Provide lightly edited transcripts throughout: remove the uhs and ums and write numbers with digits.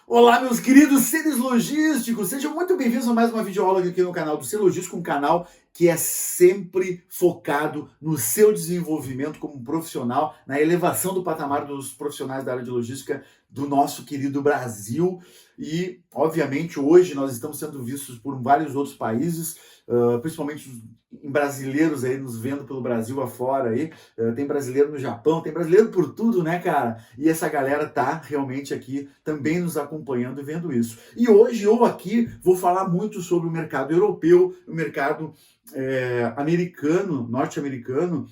Olá, meus queridos seres logísticos! Sejam muito bem-vindos a mais uma videoaula aqui no canal do Ser Logístico, um canal que é sempre focado no seu desenvolvimento como profissional, na elevação do patamar dos profissionais da área de logística do nosso querido Brasil. E, obviamente, hoje nós estamos sendo vistos por vários outros países, principalmente em brasileiros aí nos vendo pelo Brasil afora aí. Tem brasileiro no Japão, tem brasileiro por tudo, né, cara? E essa galera tá realmente aqui também nos acompanhando e vendo isso. E hoje eu aqui vou falar muito sobre o mercado europeu, o mercado americano, norte-americano,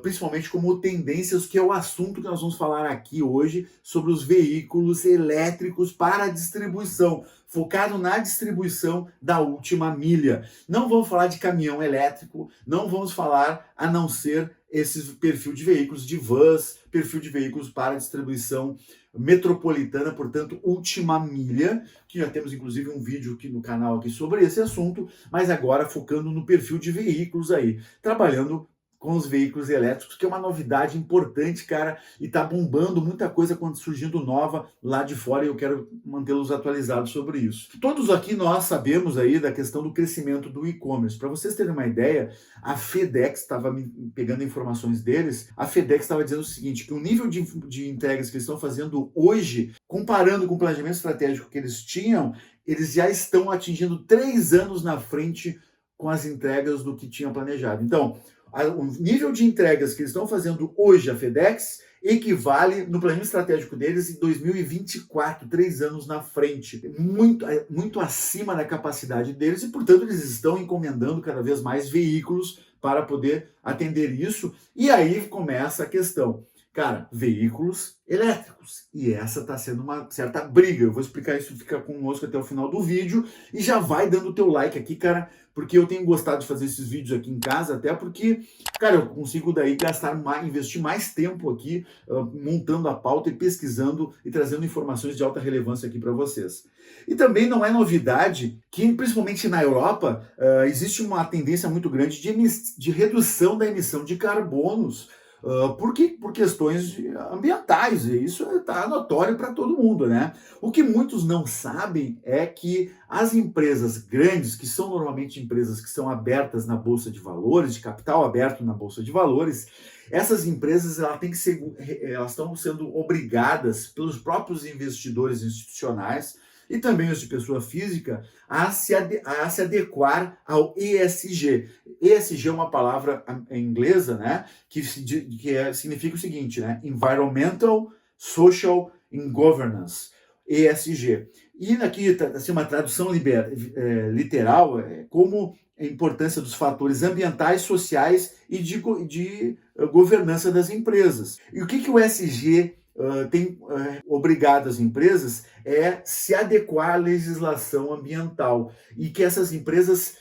principalmente como tendências, que é o assunto que nós vamos falar aqui hoje, sobre os veículos elétricos para distribuição, focado na distribuição da última milha. Não vamos falar de caminhão elétrico, não vamos falar a não ser esse perfil de veículos de vans, perfil de veículos para distribuição metropolitana, portanto, última milha, que já temos inclusive um vídeo aqui no canal aqui sobre esse assunto, mas agora focando no perfil de veículos aí, trabalhando com os veículos elétricos, que é uma novidade importante, cara, e tá bombando muita coisa surgindo nova lá de fora, e eu quero mantê-los atualizados sobre isso. Todos aqui nós sabemos aí da questão do crescimento do e-commerce. Para vocês terem uma ideia, a FedEx estava pegando informações deles, a FedEx estava dizendo o seguinte, que o nível de entregas que eles estão fazendo hoje, comparando com o planejamento estratégico que eles tinham, eles já estão atingindo 3 anos na frente com as entregas do que tinham planejado. Então, o nível de entregas que eles estão fazendo hoje a FedEx equivale no planejamento estratégico deles em 2024, 3 anos na frente. Muito acima da capacidade deles e, portanto, eles estão encomendando cada vez mais veículos para poder atender isso. E aí começa a questão. Cara, veículos elétricos. E essa está sendo uma certa briga. Eu vou explicar isso, fica conosco até o final do vídeo. E já vai dando o teu like aqui, cara, porque eu tenho gostado de fazer esses vídeos aqui em casa, até porque, cara, eu consigo daí investir mais tempo aqui, montando a pauta e pesquisando e trazendo informações de alta relevância aqui para vocês. E também não é novidade que, principalmente na Europa, existe uma tendência muito grande de redução da emissão de carbonos, por questões ambientais, e isso está notório para todo mundo, né? O que muitos não sabem é que as empresas grandes, que são normalmente empresas que são abertas na Bolsa de Valores, de capital aberto na Bolsa de Valores, essas empresas elas estão sendo obrigadas pelos próprios investidores institucionais e também os de pessoa física a se adequar ao ESG. ESG é uma palavra inglesa, né, que significa o seguinte, né, Environmental, Social and Governance, ESG. E aqui, assim, uma tradução literal, como a importância dos fatores ambientais, sociais e de governança das empresas. E o que o ESG tem obrigado as empresas é se adequar à legislação ambiental e que essas empresas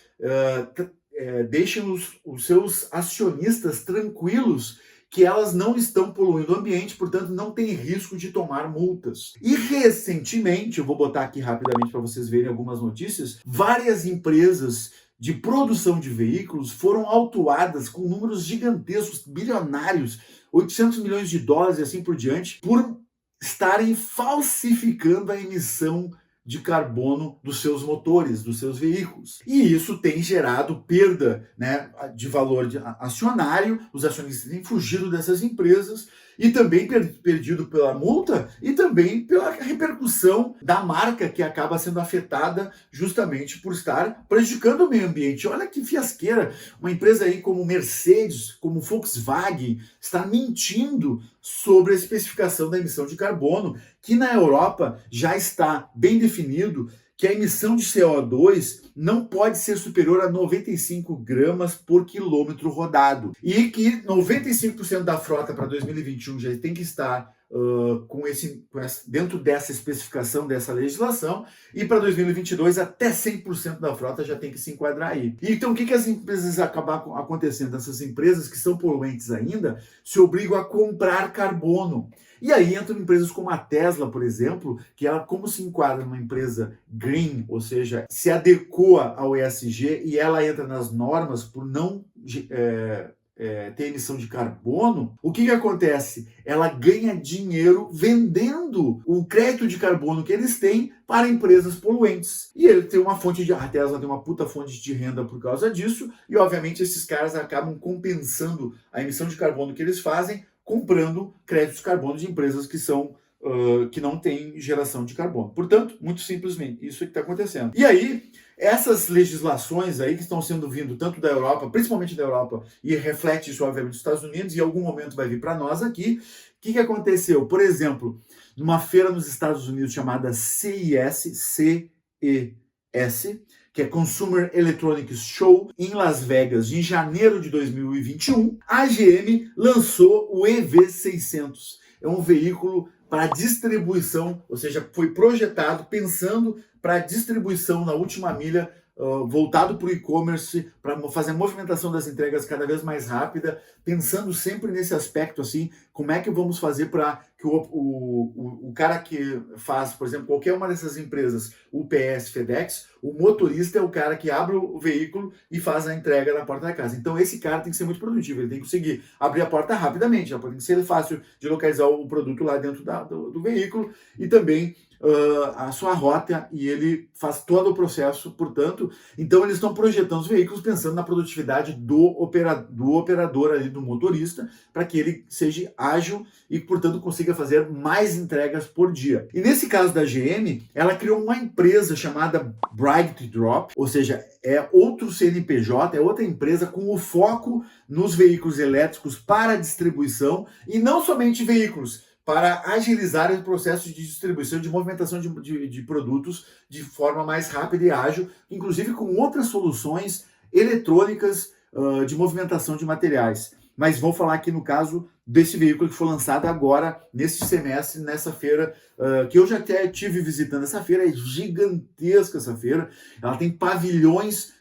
deixem os seus acionistas tranquilos que elas não estão poluindo o ambiente, portanto não tem risco de tomar multas. E recentemente, eu vou botar aqui rapidamente para vocês verem algumas notícias, várias empresas de produção de veículos foram autuadas com números gigantescos, bilionários, 800 milhões de dólares e assim por diante, por estarem falsificando a emissão de carbono dos seus motores, dos seus veículos. E isso tem gerado perda, né, de valor acionário, os acionistas têm fugido dessas empresas e também perdido pela multa e também pela repercussão da marca que acaba sendo afetada justamente por estar prejudicando o meio ambiente. Olha que fiasqueira, uma empresa aí como Mercedes, como Volkswagen, está mentindo sobre a especificação da emissão de carbono, que na Europa já está bem definido que a emissão de CO2 não pode ser superior a 95 gramas por quilômetro rodado. E que 95% da frota para 2021 já tem que estar dentro dessa especificação, dessa legislação, e para 2022 até 100% da frota já tem que se enquadrar aí. Então o que as empresas acabam acontecendo? Essas empresas que são poluentes ainda se obrigam a comprar carbono. E aí entram empresas como a Tesla, por exemplo, que ela, como se enquadra numa empresa green, ou seja, se adequa ao ESG e ela entra nas normas por não ter emissão de carbono, o que acontece? Ela ganha dinheiro vendendo o crédito de carbono que eles têm para empresas poluentes. E ele tem uma fonte de... A Tesla tem uma puta fonte de renda por causa disso, e obviamente esses caras acabam compensando a emissão de carbono que eles fazem comprando créditos de carbono de empresas que são que não têm geração de carbono. Portanto, muito simplesmente, isso é que está acontecendo. E aí, essas legislações aí que estão sendo vindo tanto da Europa, principalmente da Europa, e reflete isso obviamente nos Estados Unidos, e em algum momento vai vir para nós aqui, o que aconteceu? Por exemplo, numa feira nos Estados Unidos chamada CES, que é Consumer Electronics Show, em Las Vegas, em janeiro de 2021, a GM lançou o EV600. É um veículo para distribuição, ou seja, foi projetado pensando para distribuição na última milha, voltado para o e-commerce, para fazer a movimentação das entregas cada vez mais rápida, pensando sempre nesse aspecto assim, como é que vamos fazer para que o cara que faz, por exemplo, qualquer uma dessas empresas, UPS, FedEx, o motorista é o cara que abre o veículo e faz a entrega na porta da casa. Então esse cara tem que ser muito produtivo, ele tem que conseguir abrir a porta rapidamente, tem que ser fácil de localizar o produto lá dentro do veículo e também a sua rota, e ele faz todo o processo, portanto, então eles estão projetando os veículos pensando na produtividade do operador ali, do motorista, para que ele seja ágil e, portanto, consiga fazer mais entregas por dia. E nesse caso da GM, ela criou uma empresa chamada Bright Drop, ou seja, é outro CNPJ, é outra empresa com o foco nos veículos elétricos para distribuição, e não somente veículos, para agilizar o processo de distribuição, de movimentação de produtos de forma mais rápida e ágil, inclusive com outras soluções eletrônicas de movimentação de materiais. Mas vou falar aqui no caso desse veículo que foi lançado agora, nesse semestre, nessa feira, que eu já até estive visitando essa feira, é gigantesca essa feira, ela tem pavilhões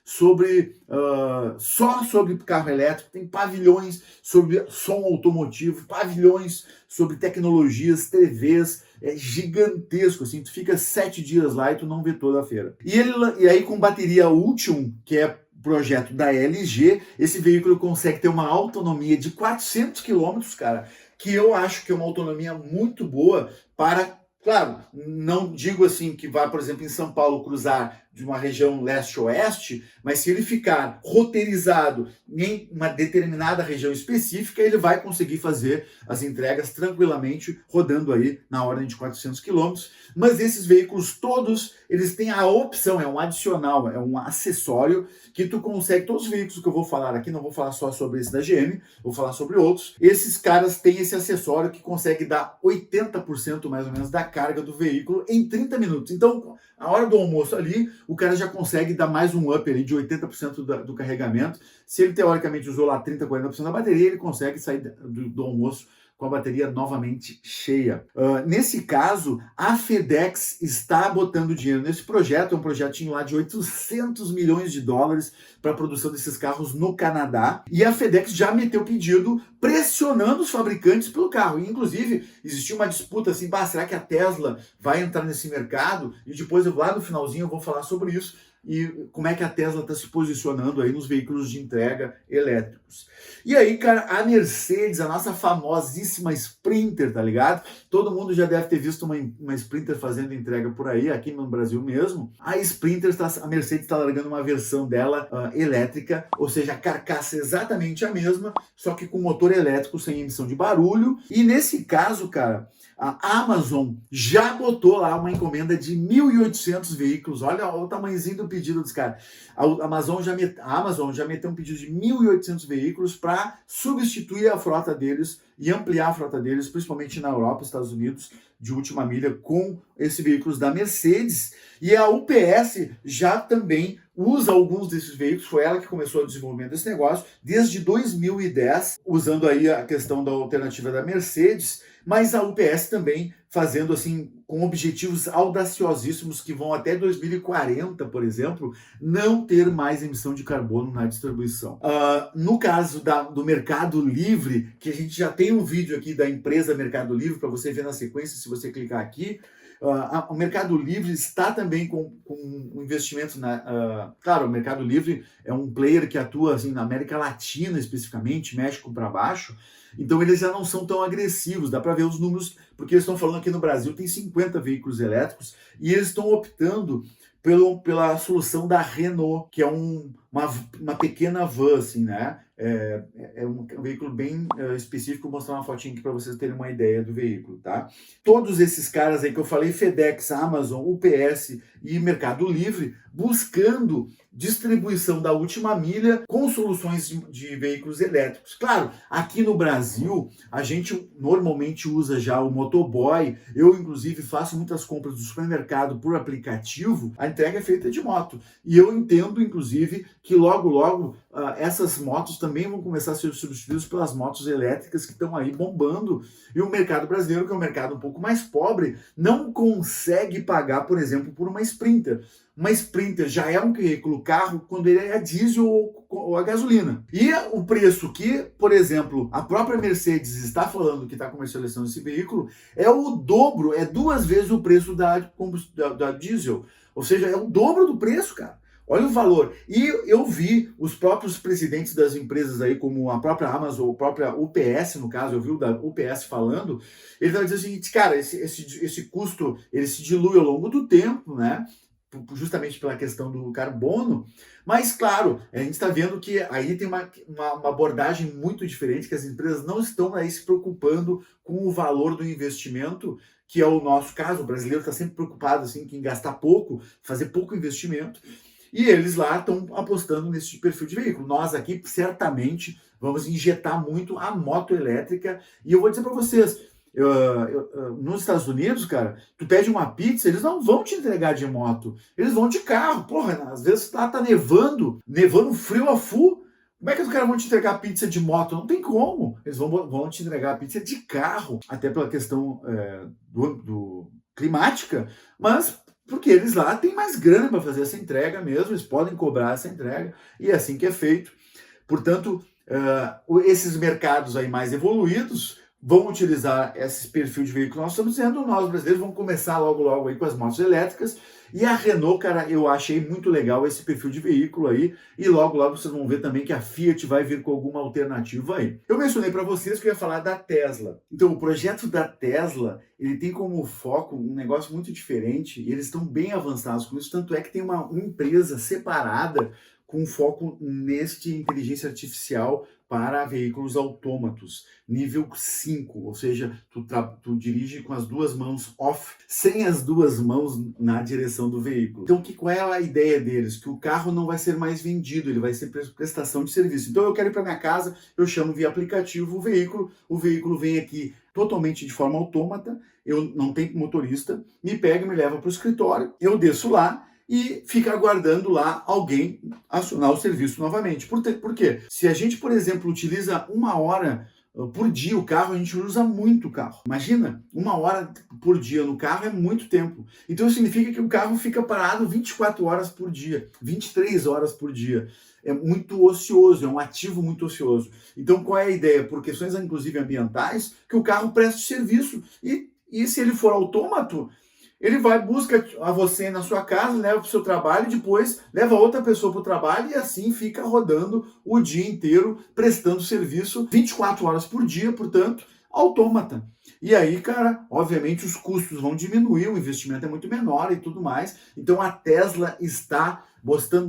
só sobre carro elétrico, tem pavilhões sobre som automotivo, pavilhões sobre tecnologias, TVs, é gigantesco, assim, tu fica 7 dias lá e tu não vê toda a feira. E aí com bateria Ultium, que é projeto da LG, esse veículo consegue ter uma autonomia de 400 km, cara, que eu acho que é uma autonomia muito boa para, claro, não digo assim que vá, por exemplo, em São Paulo cruzar de uma região leste-oeste, mas se ele ficar roteirizado em uma determinada região específica, ele vai conseguir fazer as entregas tranquilamente, rodando aí na ordem de 400 km. Mas esses veículos todos, eles têm a opção, é um adicional, é um acessório que tu consegue, todos os veículos que eu vou falar aqui, não vou falar só sobre esse da GM, vou falar sobre outros, esses caras têm esse acessório que consegue dar 80% mais ou menos da carga do veículo em 30 minutos. Então, a hora do almoço ali, o cara já consegue dar mais um up ali de 80% do carregamento. Se ele teoricamente usou lá 30%, 40% da bateria, ele consegue sair do almoço com a bateria novamente cheia. Nesse caso, a FedEx está botando dinheiro nesse projeto, é um projetinho lá de 800 milhões de dólares para a produção desses carros no Canadá, e a FedEx já meteu pedido pressionando os fabricantes pelo carro. E, inclusive, existiu uma disputa assim, será que a Tesla vai entrar nesse mercado? E depois, lá no finalzinho, eu vou falar sobre isso e como é que a Tesla está se posicionando aí nos veículos de entrega elétricos. E aí, cara, a Mercedes, a nossa famosíssima Sprinter, tá ligado? Todo mundo já deve ter visto uma Sprinter fazendo entrega por aí, aqui no Brasil mesmo. A Mercedes está largando uma versão dela elétrica, ou seja, a carcaça é exatamente a mesma, só que com motor elétrico sem emissão de barulho. E nesse caso, cara, a Amazon já botou lá uma encomenda de 1.800 veículos. Olha o tamanhozinho do pedido dos caras. A Amazon já meteu um pedido de 1.800 veículos para substituir a frota deles e ampliar a frota deles, principalmente na Europa, Estados Unidos, de última milha, com esses veículos da Mercedes. E a UPS já também usa alguns desses veículos, foi ela que começou o desenvolvimento desse negócio, desde 2010, usando aí a questão da alternativa da Mercedes, mas a UPS também fazendo assim com objetivos audaciosíssimos que vão até 2040, por exemplo, não ter mais emissão de carbono na distribuição. No caso do Mercado Livre, que a gente já tem um vídeo aqui da empresa Mercado Livre, para você ver na sequência, se você clicar aqui, o Mercado Livre está também com um investimento claro, o Mercado Livre é um player que atua assim, na América Latina especificamente, México para baixo, então eles já não são tão agressivos, dá para ver os números, porque eles estão falando aqui no Brasil tem 50 veículos elétricos e eles estão optando pela solução da Renault, que é uma pequena van, assim, né? É um veículo bem específico, vou mostrar uma fotinha aqui para vocês terem uma ideia do veículo, tá? Todos esses caras aí que eu falei, FedEx, Amazon, UPS e Mercado Livre, buscando distribuição da última milha com soluções de veículos elétricos. Claro, aqui no Brasil, a gente normalmente usa já o motoboy, eu inclusive faço muitas compras do supermercado por aplicativo, a entrega é feita de moto. E eu entendo, inclusive, que logo, logo, essas motos também vão começar a ser substituídas pelas motos elétricas que estão aí bombando. E o mercado brasileiro, que é um mercado um pouco mais pobre, não consegue pagar, por exemplo, por uma Sprinter. Uma Sprinter já é um veículo carro quando ele é a diesel ou a gasolina. E o preço que, por exemplo, a própria Mercedes está falando que está comercializando esse veículo é o dobro, é 2 vezes o preço da diesel. Ou seja, é o dobro do preço, cara. Olha o valor. E eu vi os próprios presidentes das empresas aí, como a própria Amazon, a própria UPS, no caso, eu vi o da UPS falando, ele estava dizendo o seguinte, cara, esse custo, ele se dilui ao longo do tempo, né? Justamente pela questão do carbono, mas claro, a gente está vendo que aí tem uma abordagem muito diferente, que as empresas não estão aí se preocupando com o valor do investimento, que é o nosso caso, o brasileiro está sempre preocupado assim, em gastar pouco, fazer pouco investimento, e eles lá estão apostando nesse perfil de veículo. Nós aqui certamente vamos injetar muito a moto elétrica, e eu vou dizer para vocês, nos Estados Unidos, cara, tu pede uma pizza, eles não vão te entregar de moto, eles vão de carro. Porra, às vezes lá tá nevando frio a full. Como é que os caras vão te entregar pizza de moto? Não tem como. Eles vão te entregar a pizza de carro, até pela questão climática, mas porque eles lá têm mais grana para fazer essa entrega mesmo, eles podem cobrar essa entrega, e é assim que é feito. Portanto, esses mercados aí mais evoluídos vão utilizar esse perfil de veículo que nós estamos dizendo, nós brasileiros vamos começar logo logo aí com as motos elétricas, e a Renault, cara, eu achei muito legal esse perfil de veículo aí, e logo logo vocês vão ver também que a Fiat vai vir com alguma alternativa aí. Eu mencionei para vocês que eu ia falar da Tesla. Então, o projeto da Tesla, ele tem como foco um negócio muito diferente, e eles estão bem avançados com isso, tanto é que tem uma empresa separada com foco neste inteligência artificial para veículos autômatos, nível 5, ou seja, tu dirige com as duas mãos off, sem as duas mãos na direção do veículo. Então, qual é a ideia deles? Que o carro não vai ser mais vendido, ele vai ser prestação de serviço. Então, eu quero ir para minha casa, eu chamo via aplicativo o veículo vem aqui totalmente de forma autômata, eu não tenho motorista, me pega e me leva para o escritório, eu desço lá, e fica aguardando lá alguém acionar o serviço novamente. Por quê? Se a gente, por exemplo, utiliza 1 hora por dia o carro, a gente usa muito o carro. Imagina, 1 hora por dia no carro é muito tempo. Então significa que o carro fica parado 24 horas por dia, 23 horas por dia. É muito ocioso, é um ativo muito ocioso. Então qual é a ideia? Por questões inclusive ambientais, que o carro preste serviço. E se ele for autômato, ele vai, busca a você na sua casa, leva para o seu trabalho, e depois leva outra pessoa para o trabalho, e assim fica rodando o dia inteiro, prestando serviço 24 horas por dia, portanto, autômata. E aí, cara, obviamente os custos vão diminuir, o investimento é muito menor e tudo mais. Então a Tesla está botando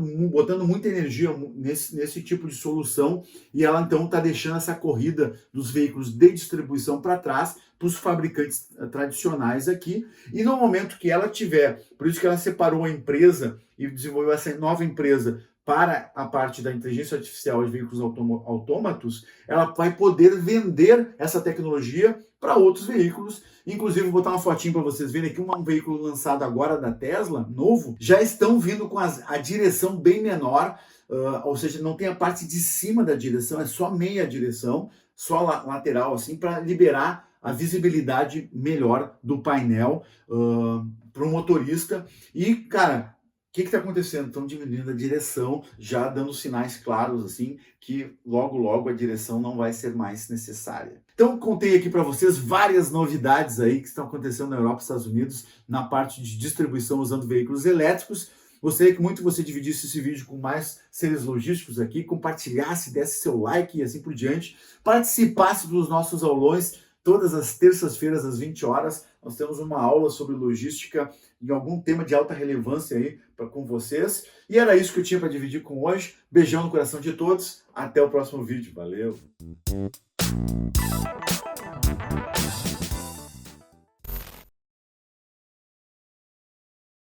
muita energia nesse tipo de solução, e ela então está deixando essa corrida dos veículos de distribuição para trás, para os fabricantes tradicionais aqui, e no momento que ela tiver, por isso que ela separou a empresa e desenvolveu essa nova empresa para a parte da inteligência artificial de veículos autômatos, ela vai poder vender essa tecnologia para outros veículos. Inclusive, vou botar uma fotinho para vocês verem aqui, um veículo lançado agora da Tesla, novo, já estão vindo com a direção bem menor, ou seja, não tem a parte de cima da direção, é só meia direção, só lateral, assim, para liberar a visibilidade melhor do painel para o motorista. E, cara, o que está acontecendo? Estão diminuindo a direção, já dando sinais claros, assim, que logo, logo a direção não vai ser mais necessária. Então, contei aqui para vocês várias novidades aí que estão acontecendo na Europa e Estados Unidos na parte de distribuição usando veículos elétricos. Gostaria que muito você dividisse esse vídeo com mais seres logísticos aqui, compartilhasse, desse seu like e assim por diante, participasse dos nossos aulões todas as terças-feiras às 20 horas. Nós temos uma aula sobre logística em algum tema de alta relevância aí com vocês. E era isso que eu tinha para dividir com hoje. Beijão no coração de todos. Até o próximo vídeo. Valeu!